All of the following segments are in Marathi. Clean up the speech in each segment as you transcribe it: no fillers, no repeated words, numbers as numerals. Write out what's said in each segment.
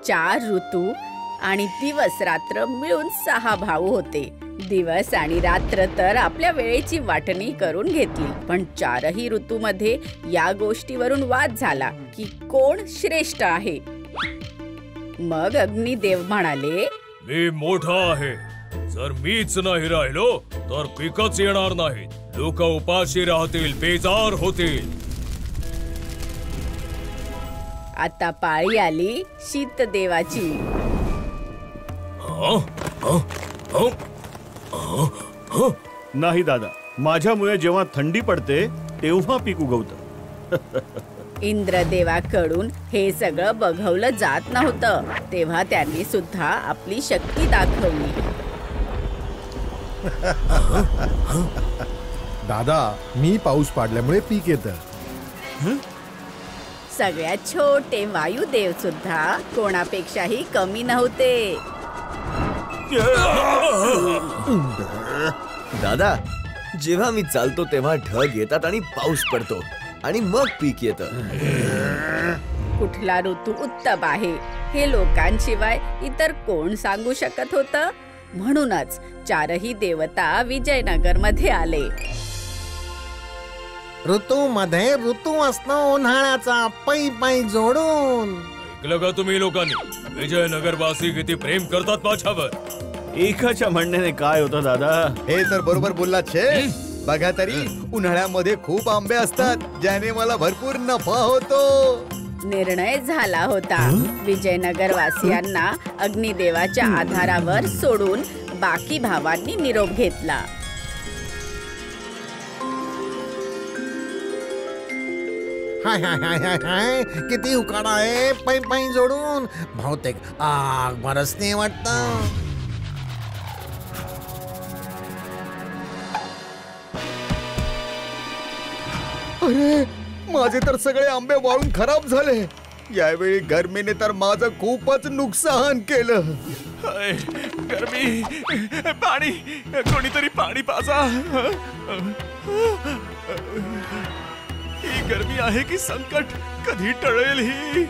4 ऋतू आणि दिवस रात्र मिळून 6 भाऊ होते. दिवस आणि रात्र तर आपल्या वेळेची वाटणी करून घेतली, पण 4ही ऋतूमध्ये या गोष्टीवरून वाद झाला की कोण श्रेष्ठ आहे. मग अग्निदेव म्हणाले, मी मोठा आहे. जर मीच नाही राहिलो तर पिकच येणार नाही. लोक उपाशी राहतील, बेजार होतील. आता पाळी आली शीतदेवाची. नाही दादा, माझ्यामुळे जेव्हा थंडी पडते तेव्हा पीक उगवतं. इंद्रदेवाकडून हे सगळं बघवलं जात नव्हतं, तेव्हा त्यांनी सुद्धा आपली शक्ती दाखवली. दादा, मी पाऊस पाडल्यामुळे पीक येतं. सगळ्यात छोटे वायुदेव सुद्धा कोणापेक्षाही कमी नव्हते. दादा, जेव्हा मी चालतो तेव्हा ढग येतात आणि पाऊस पडतो आणि मग पीक येतं. कुठला ऋतू उत्तम आहे हे लोकांशिवाय इतर कोण सांगू शकत होतं. म्हणूनच 4ही देवता विजयनगर मध्ये आले. ऋतू मध्ये ऋतू असतो उन्हाळ्याचा, पै पै जोडून. ऐकलं का तुम्ही लोकांनी? विजयनगरवासी किती प्रेम करतात माझ्यावर. एकाच्या म्हणण्याने काय होतं दादा? हे तर बरोबर बोललात शेठ. बघा तरी, उन्हाळ्यामध्ये खूप आंबे असतात, ज्याने मला भरपूर नफा होतो. निर्णय झाला होता. विजयनगर वासियांना अग्निदेवाच्या आधारावर सोडून बाकी भावांनी निरोप घेतला. हाय हाय हाय हाय हाय, किती उकाडा आहे पै पै जोडून. बहुतेक आग बरसते वाटतं. अरे, माझे तर सगळे आंबे वाळून खराब झाले. यावेळी गरमीने तर माझं खूपच नुकसान केलं. गरमी, पाणी, कोणीतरी पाणी पाजा. ही गरमी आहे की संकट? कधी टळेल ही?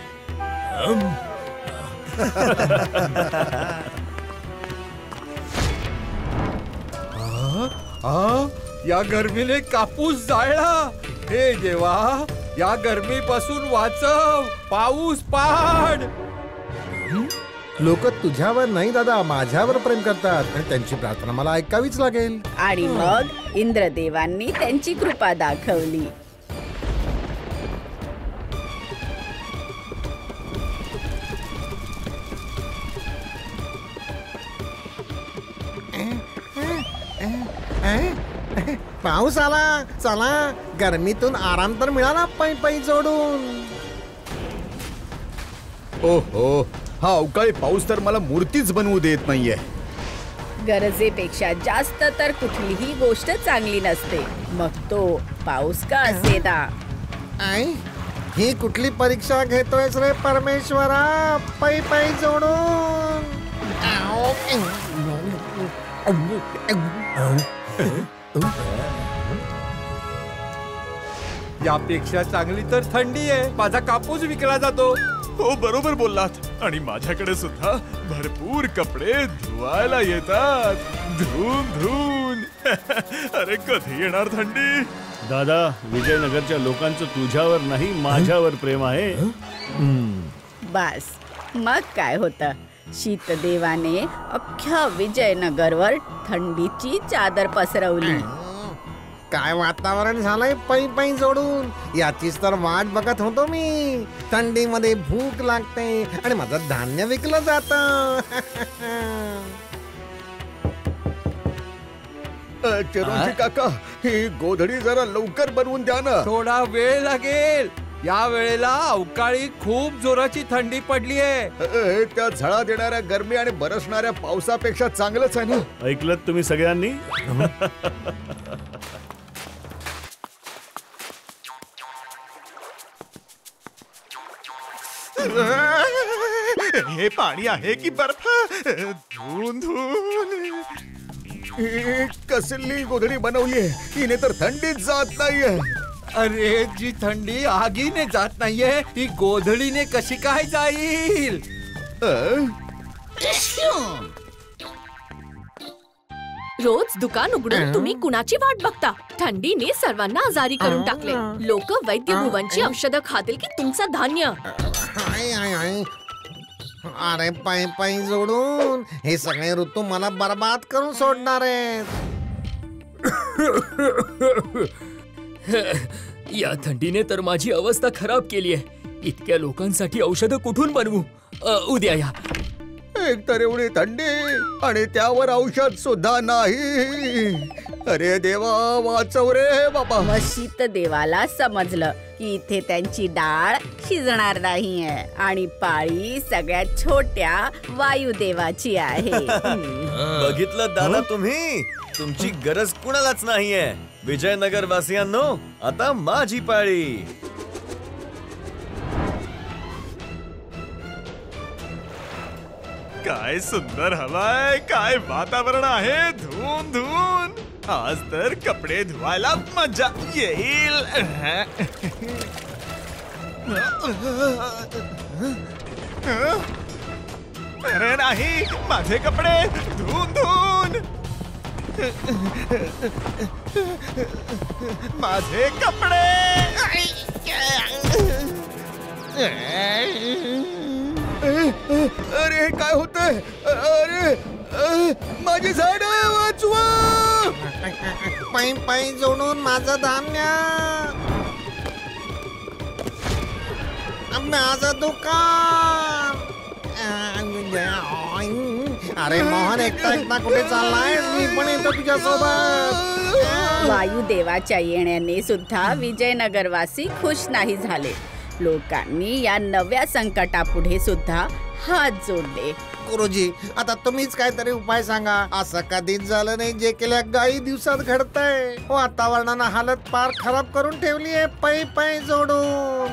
या गरमीने कापूस जाळला. हे देवा, या गरमीपासून वाचव. पाऊस पाड. लोक तुझ्यावर नाही दादा, माझ्यावर प्रेम करतात आणि त्यांची प्रार्थना मला ऐकावीच लागेल. आणि मग इंद्रदेवांनी त्यांची कृपा दाखवली. पाऊस आला. चला, गरमीतून आराम तर मिळाला पै पै जोडून. ओहो, हा अवकाळी पाऊस तर मला मूर्तीच बनवू देत नाहीये. गरजेपेक्षा जास्त तर कुठलीही गोष्ट चांगली नसते, मग तो पाऊस का असेना. आई, ही कुठली परीक्षा घेतोयस रे परमेश्वरा, पै पै जोडून. यापेक्षा चांगली तर थंडी आहे. माझा कापूस विकला जातो. हो, बरोबर बोललात. आणि माझ्याकडे सुद्धा भरपूर कपडे धुवायला येतात, धुवून धुवून. अरे, कधी येणार थंडी? दादा, विजयनगरच्या लोकांचं तुझ्यावर नाही माझ्यावर प्रेम आहे. बस, मग काय होतं? शीतदेवाने अख्ख्या विजयनगरवर थंडीची चादर पसरवली. काय वातावरण झालंय पै पै जोडून. याचीच तर वाट बघत होतो मी. थंडीमध्ये भूक लागते आणि माझं धान्य विकलं जातं. चिरोंजी काका, ही गोधडी जरा लवकर बनवून द्या ना. थोडा वेळ लागेल. या वेळेला अवकाळी खूप जोराची थंडी पडली आहे. त्या झळा देणाऱ्या गरमी आणि बरसणाऱ्या पावसापेक्षा चांगलंच आहे ना. ऐकलं तुम्ही सगळ्यांनी? हे पाणी आहे की बर्फ? धुवून धुवून. कसली गोधडी बनवलीये, हिने तर थंडीच जात नाहीये. अरे, जी थंडी आगीने जात नाहीये ती गोधडीने कशी काय जाईल? रोज दुकान उघडून तुम्ही कुणाची वाट बघता? थंडीने सर्वांना आजारी करून टाकले. लोक वैद्य भुवनची औषधं खातील की तुमचं धान्य? अरे पायी पायी जोडून हे सगळे ऋतू मला बर्बाद करून सोडणार आहेत. या थंडीने तर माझी अवस्था खराब केली आहे. इतक्या लोकांसाठी औषधं कुठून बनवू? उद्या या. एक तर एवढी थंडी आणि त्यावर औषध सुद्धा नाही. अरे देवा, वाचव रे बाबा. मग शीत देवाला समजलं की इथे त्यांची डाळ शिजणार नाहीये आणि पाळी सगळ्यात छोट्या वायुदेवाची आहे. बघितलं दादा तुम्ही? तुमची गरज कुणालाच नाहीये. विजयनगर वासियांनो, आता माझी पाळी. काय सुंदर हवाय, काय वातावरण आहे. धुवून धुवून आज तर कपडे धुवायला मजा येईल. अरे नाही, माझे कपडे धुवून धुवून. माझे कपडे. अरे काय होतंय? अरे माझी झाड वाचवा. पायी पायी जोडून माझं धान्य, माझं दुकान. अरे मोहन, एकटा एकटा कुठे चाललाय? मी पण येतो तुझ्या सोबत. वायुदेवाच्या येण्याने सुद्धा विजयनगरवासी खुश नाही झाले. लोकांनी या नव्या संकटापुढे सुद्धा हात जोडले. गुरुजी, आता तुम्हीच काहीतरी उपाय सांगा. असं कधीच झालं नाही जे केल्या काही दिवसात घडतंय. वातावरणानं हालत पार खराब करून ठेवली आहे पायी पायी जोडून.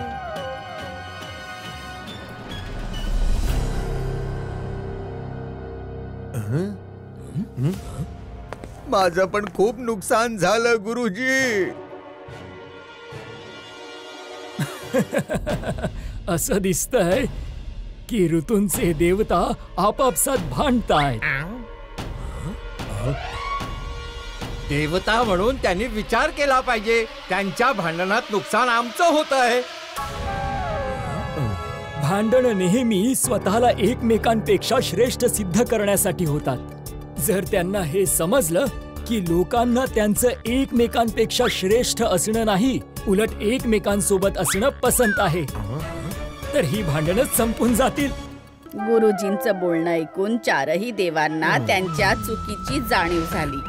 माझं पण खूप नुकसान झालं गुरुजी. असं दिसतंय की ऋतूंचे देवता आपापसात भांडतायत. देवता म्हणून त्यांनी विचार केला पाहिजे. त्यांच्या भांडणात नुकसान आमचं होत आहे. भांडणं नेहमी स्वतःला एकमेकांपेक्षा श्रेष्ठ सिद्ध करण्यासाठी होतात. जर त्यांना हे समजलं की लोकांना त्यांचं एकमेकांपेक्षा श्रेष्ठ असणं नाही, उलट एकमेकांसोबत असणं पसंत आहे, तर ही भांडणं संपून जातील. गुरुजींचं बोलणं ऐकून चारही देवांना त्यांच्या चुकीची जाणीव झाली.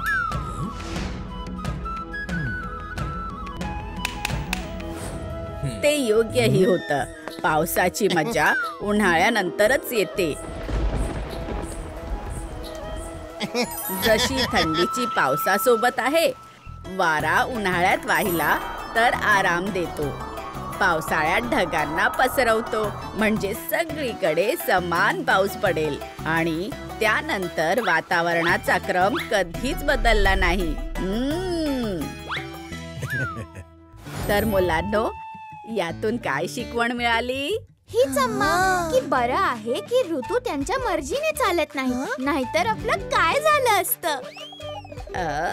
ते योग्यही होतं. पावसाची मजा उन्हाळ्यानंतरच येते. जशी थंडीची पावसासोबत आहे, वारा उन्हाळ्यात वाहिला तर आराम देतो. पावसाळ्यात ढगांना पसरवतो, म्हणजे सगळीकडे समान पाऊस पडेल आणि त्यानंतर वातावरणाचा क्रम कधीच बदलला नाही. तर मुलांनो, यातून काय शिकवण मिळाली? हीच अम्मा, की बरं आहे की ऋतू त्यांच्या मर्जीने चालत नाही, नाहीतर आपलं काय झालं असतं.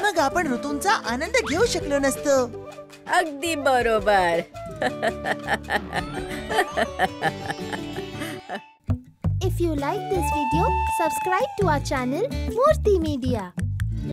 मग आपण ऋतूंचा आनंद घेऊ शकलो नसतो. अगदी बरोबर. If you like this video, subscribe to our channel Murthy Media.